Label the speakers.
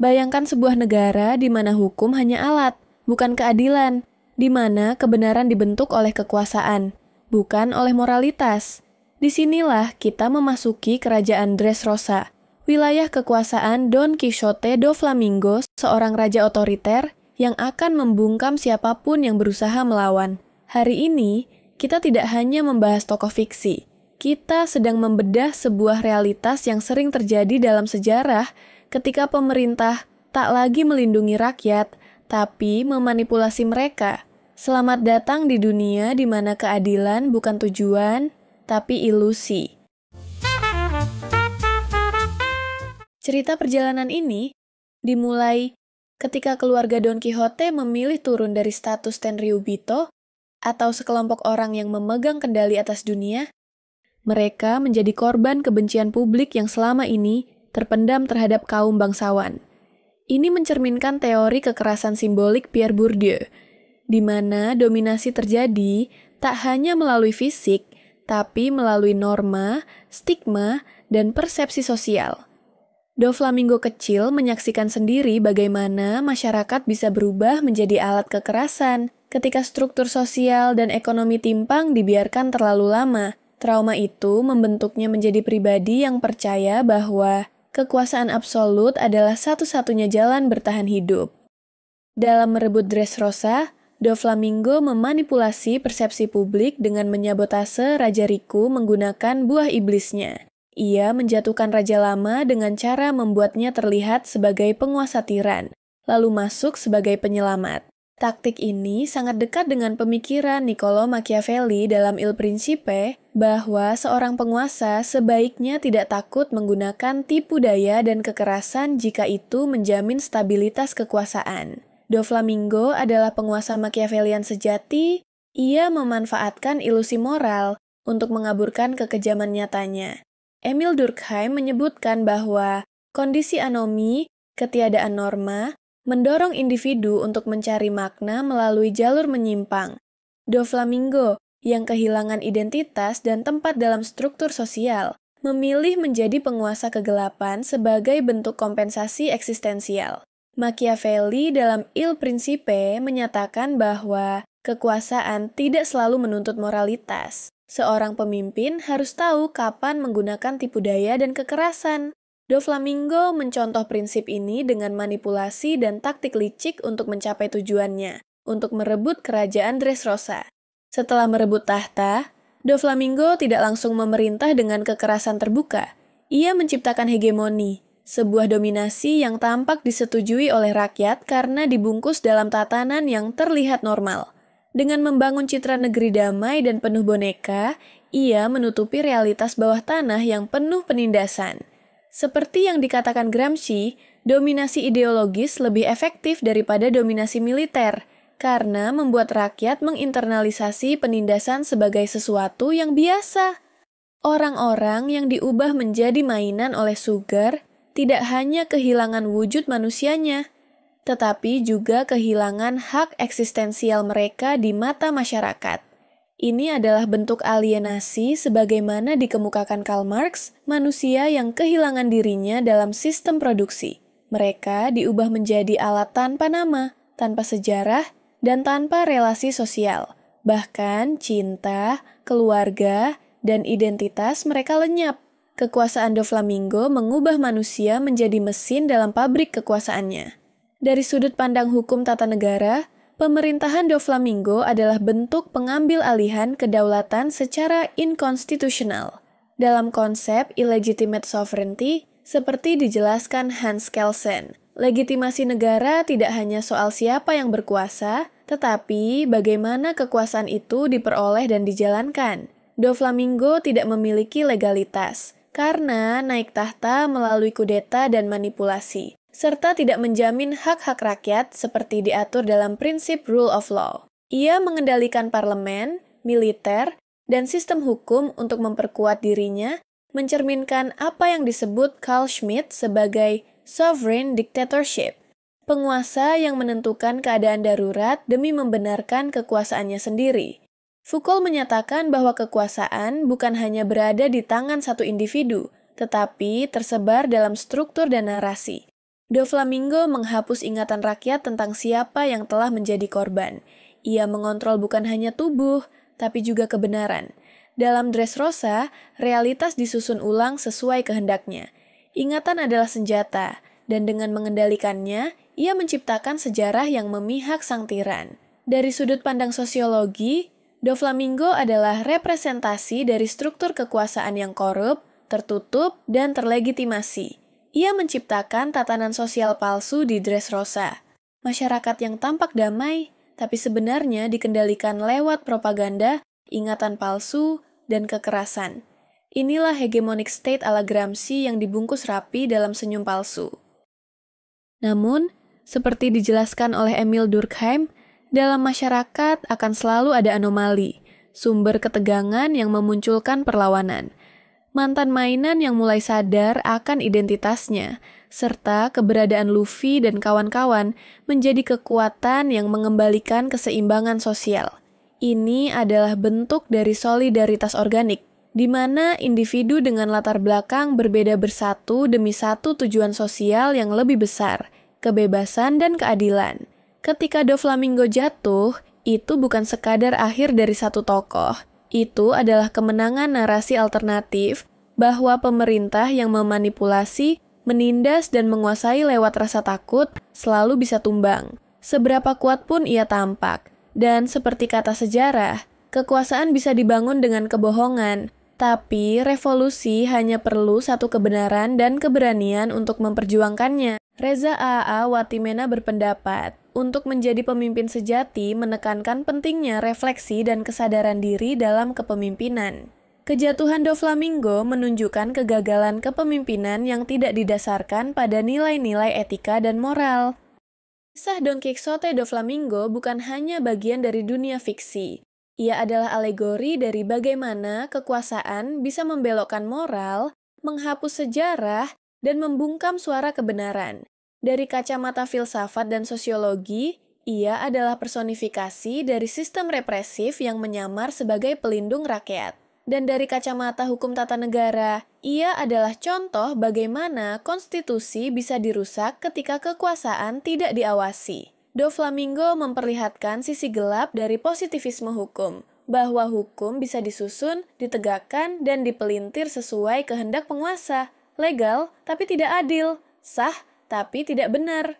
Speaker 1: Bayangkan sebuah negara di mana hukum hanya alat, bukan keadilan, di mana kebenaran dibentuk oleh kekuasaan, bukan oleh moralitas. Disinilah kita memasuki kerajaan Dressrosa, wilayah kekuasaan Don Quixote do Flamingo, seorang raja otoriter yang akan membungkam siapapun yang berusaha melawan. Hari ini, kita tidak hanya membahas tokoh fiksi. Kita sedang membedah sebuah realitas yang sering terjadi dalam sejarah ketika pemerintah tak lagi melindungi rakyat, tapi memanipulasi mereka. Selamat datang di dunia di mana keadilan bukan tujuan, tapi ilusi. Cerita perjalanan ini dimulai ketika keluarga Don Quixote memilih turun dari status Tenryubito atau sekelompok orang yang memegang kendali atas dunia. Mereka menjadi korban kebencian publik yang selama ini terpendam terhadap kaum bangsawan. Ini mencerminkan teori kekerasan simbolik Pierre Bourdieu, di mana dominasi terjadi tak hanya melalui fisik, tapi melalui norma, stigma, dan persepsi sosial. Do Flamingo kecil menyaksikan sendiri bagaimana masyarakat bisa berubah menjadi alat kekerasan ketika struktur sosial dan ekonomi timpang dibiarkan terlalu lama. Trauma itu membentuknya menjadi pribadi yang percaya bahwa kekuasaan absolut adalah satu-satunya jalan bertahan hidup. Dalam merebut Dressrosa, Do Flamingo memanipulasi persepsi publik dengan menyabotase Raja Riku menggunakan buah iblisnya. Ia menjatuhkan Raja Lama dengan cara membuatnya terlihat sebagai penguasa tiran, lalu masuk sebagai penyelamat. Taktik ini sangat dekat dengan pemikiran Niccolo Machiavelli dalam Il Principe bahwa seorang penguasa sebaiknya tidak takut menggunakan tipu daya dan kekerasan jika itu menjamin stabilitas kekuasaan. Do Flamingo adalah penguasa Machiavellian sejati. Ia memanfaatkan ilusi moral untuk mengaburkan kekejaman nyatanya. Emil Durkheim menyebutkan bahwa kondisi anomi, ketiadaan norma, mendorong individu untuk mencari makna melalui jalur menyimpang. Do Flamingo, yang kehilangan identitas dan tempat dalam struktur sosial, memilih menjadi penguasa kegelapan sebagai bentuk kompensasi eksistensial. Machiavelli dalam Il Principe menyatakan bahwa kekuasaan tidak selalu menuntut moralitas. Seorang pemimpin harus tahu kapan menggunakan tipu daya dan kekerasan. Do Flamingo mencontoh prinsip ini dengan manipulasi dan taktik licik untuk mencapai tujuannya, untuk merebut kerajaan Dressrosa. Setelah merebut tahta, Do Flamingo tidak langsung memerintah dengan kekerasan terbuka. Ia menciptakan hegemoni, sebuah dominasi yang tampak disetujui oleh rakyat karena dibungkus dalam tatanan yang terlihat normal. Dengan membangun citra negeri damai dan penuh boneka, ia menutupi realitas bawah tanah yang penuh penindasan. Seperti yang dikatakan Gramsci, dominasi ideologis lebih efektif daripada dominasi militer, karena membuat rakyat menginternalisasi penindasan sebagai sesuatu yang biasa. Orang-orang yang diubah menjadi mainan oleh Sugar tidak hanya kehilangan wujud manusianya, tetapi juga kehilangan hak eksistensial mereka di mata masyarakat. Ini adalah bentuk alienasi sebagaimana dikemukakan Karl Marx, manusia yang kehilangan dirinya dalam sistem produksi. Mereka diubah menjadi alat tanpa nama, tanpa sejarah, dan tanpa relasi sosial. Bahkan cinta, keluarga, dan identitas mereka lenyap. Kekuasaan Do Flamingo mengubah manusia menjadi mesin dalam pabrik kekuasaannya. Dari sudut pandang hukum tata negara, pemerintahan Do Flamingo adalah bentuk pengambil alihan kedaulatan secara inkonstitusional. Dalam konsep illegitimate sovereignty, seperti dijelaskan Hans Kelsen, legitimasi negara tidak hanya soal siapa yang berkuasa, tetapi bagaimana kekuasaan itu diperoleh dan dijalankan. Do Flamingo tidak memiliki legalitas, karena naik tahta melalui kudeta dan manipulasi, serta tidak menjamin hak-hak rakyat seperti diatur dalam prinsip rule of law. Ia mengendalikan parlemen, militer, dan sistem hukum untuk memperkuat dirinya, mencerminkan apa yang disebut Carl Schmitt sebagai sovereign dictatorship, penguasa yang menentukan keadaan darurat demi membenarkan kekuasaannya sendiri. Foucault menyatakan bahwa kekuasaan bukan hanya berada di tangan satu individu, tetapi tersebar dalam struktur dan narasi. Doflamingo menghapus ingatan rakyat tentang siapa yang telah menjadi korban. Ia mengontrol bukan hanya tubuh, tapi juga kebenaran. Dalam Dressrosa, realitas disusun ulang sesuai kehendaknya. Ingatan adalah senjata, dan dengan mengendalikannya, ia menciptakan sejarah yang memihak sang tiran. Dari sudut pandang sosiologi, Doflamingo adalah representasi dari struktur kekuasaan yang korup, tertutup, dan terlegitimasi. Ia menciptakan tatanan sosial palsu di Dressrosa. Masyarakat yang tampak damai, tapi sebenarnya dikendalikan lewat propaganda, ingatan palsu, dan kekerasan. Inilah hegemonic state ala Gramsci yang dibungkus rapi dalam senyum palsu. Namun, seperti dijelaskan oleh Emil Durkheim, dalam masyarakat akan selalu ada anomali, sumber ketegangan yang memunculkan perlawanan. Mantan mainan yang mulai sadar akan identitasnya, serta keberadaan Luffy dan kawan-kawan menjadi kekuatan yang mengembalikan keseimbangan sosial. Ini adalah bentuk dari solidaritas organik, di mana individu dengan latar belakang berbeda bersatu demi satu tujuan sosial yang lebih besar, kebebasan dan keadilan. Ketika Doflamingo jatuh, itu bukan sekadar akhir dari satu tokoh. Itu adalah kemenangan narasi alternatif bahwa pemerintah yang memanipulasi, menindas, dan menguasai lewat rasa takut selalu bisa tumbang, seberapa kuat pun ia tampak. Dan seperti kata sejarah, kekuasaan bisa dibangun dengan kebohongan, tapi revolusi hanya perlu satu kebenaran dan keberanian untuk memperjuangkannya. Reza A.A. Watimena berpendapat, untuk menjadi pemimpin sejati menekankan pentingnya refleksi dan kesadaran diri dalam kepemimpinan. Kejatuhan Doflamingo menunjukkan kegagalan kepemimpinan yang tidak didasarkan pada nilai-nilai etika dan moral. Kisah Don Quixote Doflamingo bukan hanya bagian dari dunia fiksi. Ia adalah alegori dari bagaimana kekuasaan bisa membelokkan moral, menghapus sejarah, dan membungkam suara kebenaran. Dari kacamata filsafat dan sosiologi, ia adalah personifikasi dari sistem represif yang menyamar sebagai pelindung rakyat. Dan dari kacamata hukum tata negara, ia adalah contoh bagaimana konstitusi bisa dirusak ketika kekuasaan tidak diawasi. Doflamingo memperlihatkan sisi gelap dari positivisme hukum, bahwa hukum bisa disusun, ditegakkan, dan dipelintir sesuai kehendak penguasa. Legal, tapi tidak adil. Sah, tapi tidak benar.